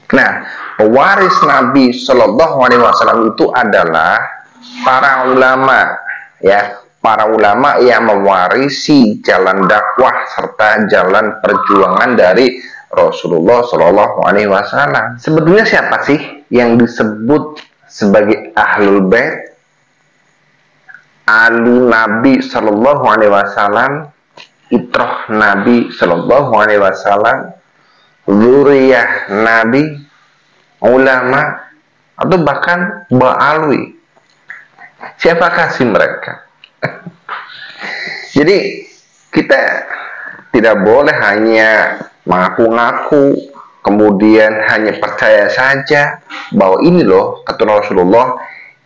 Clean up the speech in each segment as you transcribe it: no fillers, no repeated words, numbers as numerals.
Nah, pewaris Nabi Shallallahu Alaihi Wasallam itu adalah para ulama, ya, para ulama yang mewarisi jalan dakwah serta jalan perjuangan dari Rasulullah Shallallahu Alaihi Wasallam. Sebetulnya siapa sih yang disebut sebagai ahlul bait, alu Nabi Shallallahu Alaihi Wasallam, itroh Nabi Shallallahu Alaihi Wasallam, zuriyah Nabi, ulama, atau bahkan ba'alwi? Siapakah sih mereka? Jadi kita tidak boleh hanya mengaku-ngaku, kemudian hanya percaya saja bahwa ini loh kata Rasulullah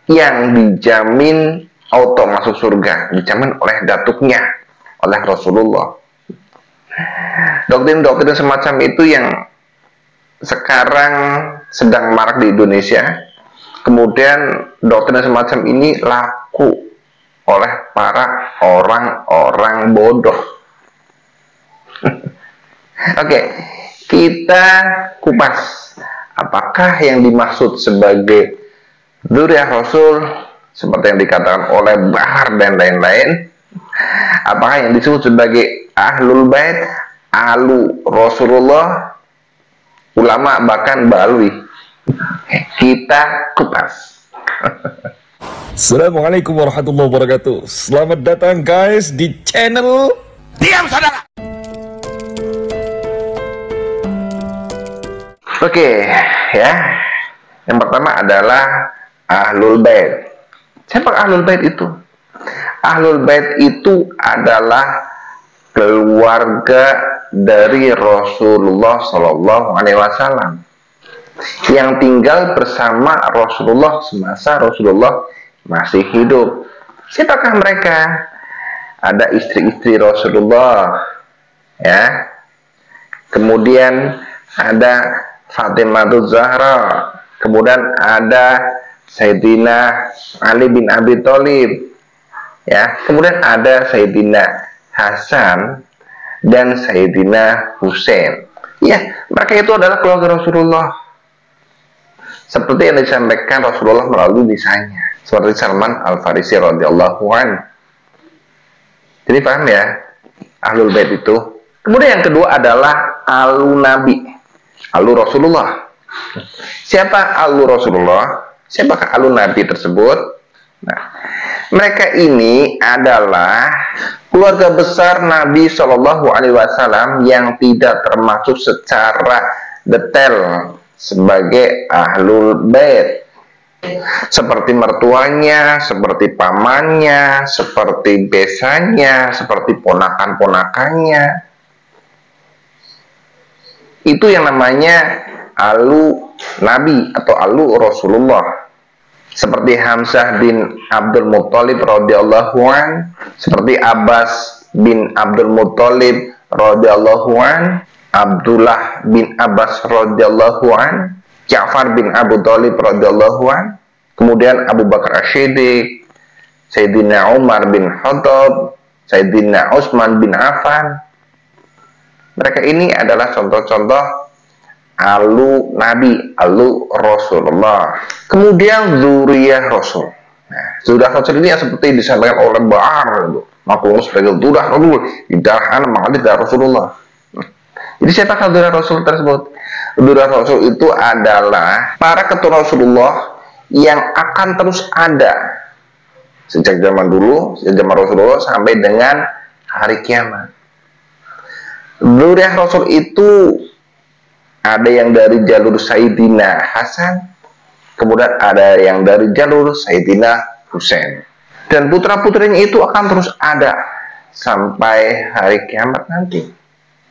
yang dijamin auto masuk surga, dijamin oleh datuknya, oleh Rasulullah. Doktrin-doktrin semacam itu yang sekarang sedang marak di Indonesia. Kemudian doktrin semacam ini laku oleh para orang-orang bodoh. Oke, kita kupas apakah yang dimaksud sebagai dzurriyyah Rasul seperti yang dikatakan oleh Bahar dan lain-lain. Apakah yang disebut sebagai ahlul bait, alu Rasulullah, ulama, bahkan balwi? Kita kupas. Assalamualaikum warahmatullahi wabarakatuh. Selamat datang guys di channel Diam Saudara. Oke, ya. Yang pertama adalah ahlul bait. Siapa ahlul bait itu? Ahlul bait itu adalah keluarga dari Rasulullah Shallallahu Alaihi Wasallam yang tinggal bersama Rasulullah semasa Rasulullah masih hidup. Siapakah mereka? Ada istri-istri Rasulullah, ya. Kemudian ada Fatimah Zahra, kemudian ada Sayyidina Ali bin Abi Thalib, ya. Kemudian ada Sayyidina Hasan dan Sayyidina Husain. Ya, mereka itu adalah keluarga Rasulullah. Seperti yang disampaikan Rasulullah melalui lisannya, seperti Salman Al-Farisi radhiyallahu anhu. Jadi paham ya, ahlul bait itu. Kemudian yang kedua adalah alu Nabi, alu Rasulullah. Siapa alu Rasulullah? Siapakah alu Nabi tersebut? Nah, mereka ini adalah keluarga besar Nabi Shallallahu Alaihi Wasallam yang tidak termasuk secara detail sebagai ahlul bait, seperti mertuanya, seperti pamannya, seperti besannya, seperti ponakan-ponakannya. Itu yang namanya alu Nabi atau alu Rasulullah. Seperti Hamzah bin Abdul Muthalib radhiyallahu an, seperti Abbas bin Abdul Muthalib radhiyallahu an, Abdullah bin Abbas radhiyallahu an, Ja'far bin Abu Thalib radhiyallahu an, kemudian Abu Bakar As-Siddiq, Sayyidina Umar bin Khattab, Sayyidina Utsman bin Affan. Mereka ini adalah contoh-contoh alu Nabi, alu Rasulullah. Kemudian dzurriyyah Rasul. Nah, dzurriyyah Rasul ini yang seperti disampaikan oleh Bahar itu, maklum sebagai dzurriyyah Rasul, di darah mengalir dari Rasulullah. Jadi siapakah dzurriyyah Rasul tersebut? Dzurriyyah Rasul itu adalah para keturunan Rasulullah yang akan terus ada sejak zaman dulu, sejak zaman Rasulullah sampai dengan hari kiamat. Dzurriyyah Rasul itu ada yang dari jalur Sayyidina Hasan, kemudian ada yang dari jalur Sayyidina Husain. Dan putra-putrinya itu akan terus ada sampai hari kiamat nanti.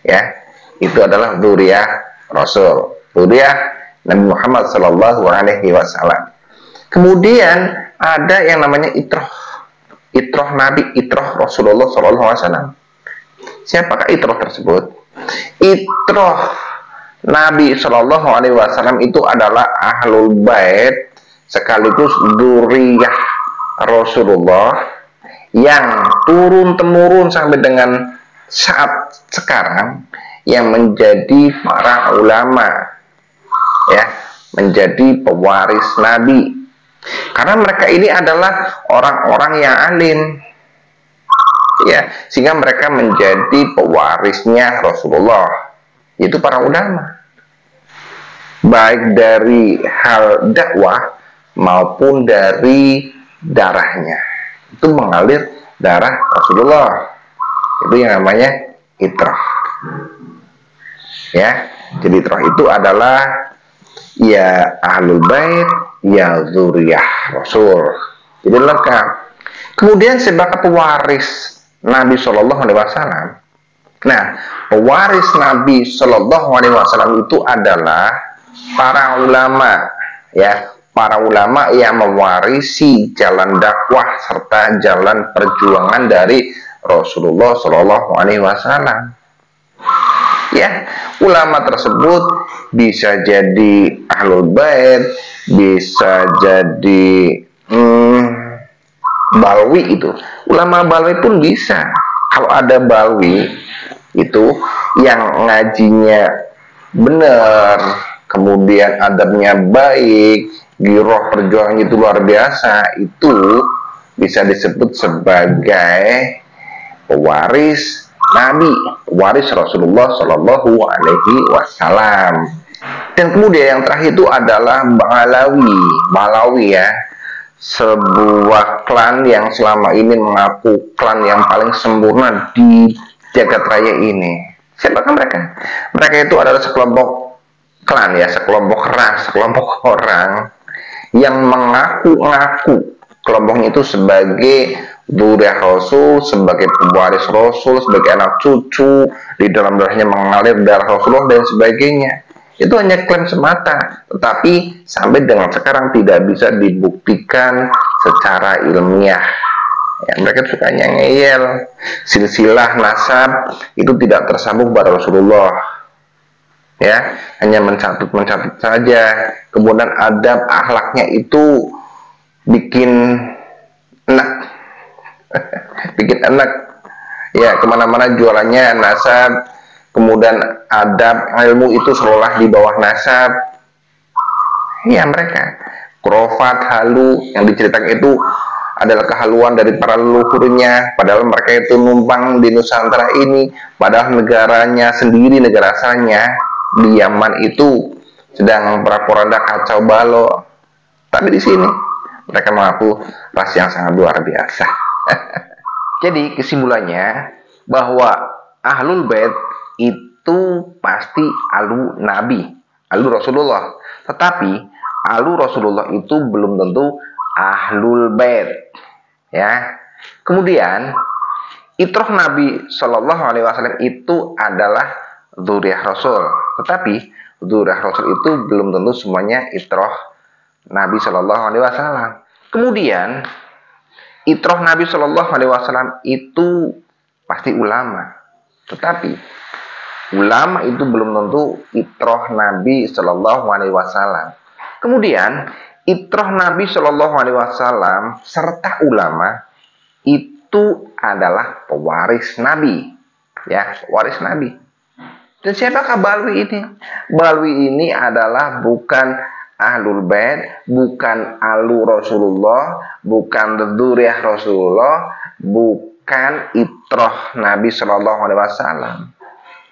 Ya, itu adalah dzurriyyah Rasul, dzurriyyah Nabi Muhammad Sallallahu Alaihi Wasallam. Kemudian ada yang namanya itroh, itroh Nabi, itroh Rasulullah Sallallahu Alaihi Wasallam. Siapakah itroh tersebut? Itroh Nabi Shallallahu Alaihi Wasallam itu adalah ahlul bait sekaligus dzurriyyah Rasulullah yang turun temurun sampai dengan saat sekarang, yang menjadi para ulama, ya, menjadi pewaris Nabi. Karena mereka ini adalah orang-orang yang alim, ya, sehingga mereka menjadi pewarisnya Rasulullah, yaitu para ulama, baik dari hal dakwah maupun dari darahnya. Itu mengalir darah Rasulullah, itu yang namanya itrah, ya. Jadi itrah itu adalah ya ahlul bait, ya zuriyah Rasul, jadi lengkap. Kemudian sebagai pewaris Nabi Shallallahu Alaihi Wasallam, nah, pewaris Nabi Shallallahu Alaihi Wasallam itu adalah para ulama, ya, para ulama yang mewarisi jalan dakwah serta jalan perjuangan dari Rasulullah Shallallahu Alaihi Wasallam. Ya, ulama tersebut bisa jadi ahlul bait, bisa jadi balwi itu. Ulama balwi pun bisa. Kalau ada balwi itu yang ngajinya benar, kemudian adabnya baik, giroh perjuangan itu luar biasa, itu bisa disebut sebagai pewaris Nabi, pewaris Rasulullah Shallallahu Alaihi Wasallam. Dan kemudian yang terakhir itu adalah Balawi, ya, sebuah klan yang selama ini mengaku klan yang paling sempurna di jagat raya ini. Siapakah mereka? Mereka itu adalah sekelompok klan, ya, sekelompok ras, sekelompok orang yang mengaku-ngaku kelompoknya itu sebagai dzurriyyah Rasul, sebagai pewaris Rasul, sebagai anak cucu, di dalam darahnya mengalir darah Rasulullah dan sebagainya. Itu hanya klaim semata, tetapi sampai dengan sekarang tidak bisa dibuktikan secara ilmiah. Ya, mereka sukanya ngeyel, silsilah nasab itu tidak tersambung pada Rasulullah, ya, hanya mencatat saja. Kemudian adab akhlaknya itu bikin enak bikin enak, ya, kemana-mana jualannya nasab, kemudian adab ilmu itu seolah di bawah nasab. Ya, mereka krofat, halu yang diceritakan itu adalah kehaluan dari para leluhurnya, padahal mereka itu numpang di Nusantara ini, padahal negaranya sendiri, negara asalnya di Yaman itu sedang porak-poranda kacau balau. Tapi di sini mereka mengaku ras yang sangat luar biasa. Jadi kesimpulannya bahwa ahlul bait itu pasti alu Nabi, alu Rasulullah. Tetapi alu Rasulullah itu belum tentu ahlul bait, ya. Kemudian itrah Nabi Shallallahu Alaihi Wasallam itu adalah dzurriyyah Rasul. Tetapi dzurriyyah Rasul itu belum tentu semuanya itrah Nabi Shallallahu Alaihi Wasallam. Kemudian itrah Nabi Shallallahu Alaihi Wasallam itu pasti ulama, tetapi ulama itu belum tentu itrah Nabi Shallallahu Alaihi Wasallam. Kemudian itrah Nabi Shallallahu Alaihi Wasallam serta ulama itu adalah pewaris Nabi, ya, pewaris Nabi. Dan siapakah balwi ini? Balwi ini adalah bukan ahlul bait, bukan alu Rasulullah, bukan dzurriyyah Rasulullah, bukan itrah Nabi Shallallahu Alaihi Wasallam.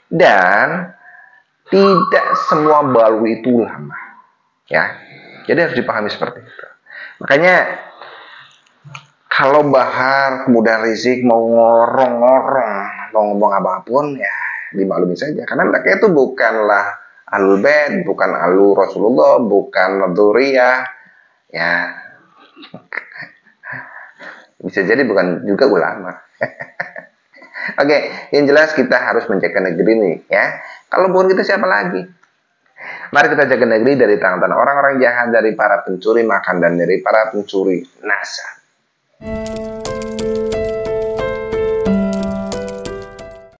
Dan tidak semua balwi itu ulama, ya. Jadi harus dipahami seperti itu. Makanya kalau Bahar kemudian Rizik mau ngorong-ngorong, mau ngomong apapun, ya dimaklumi saja, karena mereka itu bukanlah ahlul bait, bukan alu Rasulullah, bukan dzurriyyah, ya. Bisa jadi bukan juga ulama. Oke, yang jelas kita harus menjaga negeri ini, ya. Kalau bukan kita siapa lagi? Mari kita jaga negeri dari tangan orang-orang jahat, dari para pencuri makan dan dari para pencuri nasab.